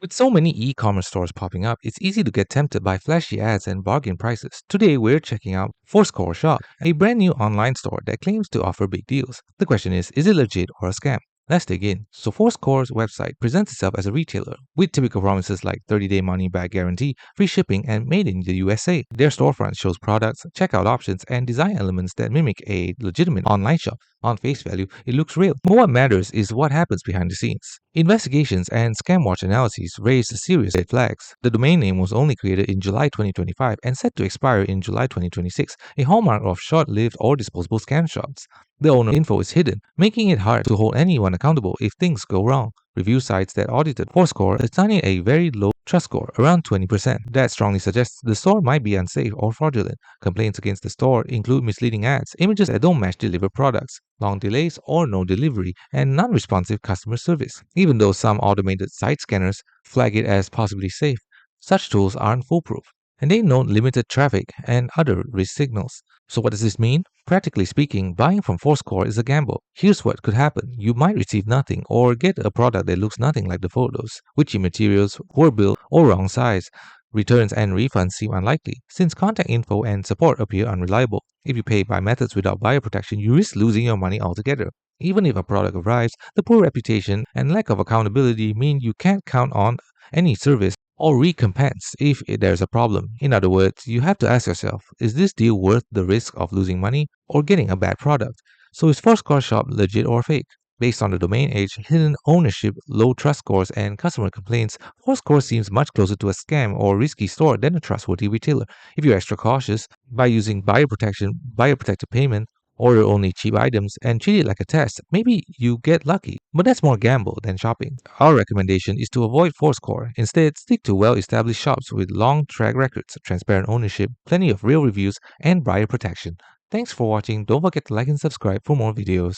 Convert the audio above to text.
With so many e-commerce stores popping up, it's easy to get tempted by flashy ads and bargain prices. Today, we're checking out Forcecore Shop, a brand new online store that claims to offer big deals. The question is it legit or a scam? Let's dig in. So Fourscore's website presents itself as a retailer with typical promises like 30-day money-back guarantee, free shipping, and made in the USA. Their storefront shows products, checkout options, and design elements that mimic a legitimate online shop. On face value, it looks real. But what matters is what happens behind the scenes. Investigations and scam watch analyses raised serious red flags. The domain name was only created in July 2025 and set to expire in July 2026, a hallmark of short-lived or disposable scam shops. The owner info is hidden, making it hard to hold anyone accountable if things go wrong. Review sites that audited Fourscore assigning a very low trust score, around 20%. That strongly suggests the store might be unsafe or fraudulent. Complaints against the store include misleading ads, images that don't match delivered products, long delays or no delivery, and non-responsive customer service. Even though some automated site scanners flag it as possibly safe, such tools aren't foolproof, and they note limited traffic and other risk signals. So what does this mean? Practically speaking, buying from Fourscore is a gamble. Here's what could happen. You might receive nothing or get a product that looks nothing like the photos. Witchy materials, poor build, or wrong size. Returns and refunds seem unlikely, since contact info and support appear unreliable. If you pay by methods without buyer protection, you risk losing your money altogether. Even if a product arrives, the poor reputation and lack of accountability mean you can't count on any service or recompense if there's a problem. In other words, you have to ask yourself, is this deal worth the risk of losing money or getting a bad product? So is Fourscore Shop legit or fake? Based on the domain age, hidden ownership, low trust scores, and customer complaints, Fourscore seems much closer to a scam or risky store than a trustworthy retailer. If you're extra cautious by using buyer protection, buyer protected payment, order only cheap items, and treat it like a test, maybe you get lucky. But that's more gamble than shopping. Our recommendation is to avoid Fourscore. Instead, stick to well-established shops with long track records, transparent ownership, plenty of real reviews, and buyer protection. Thanks for watching. Don't forget to like and subscribe for more videos.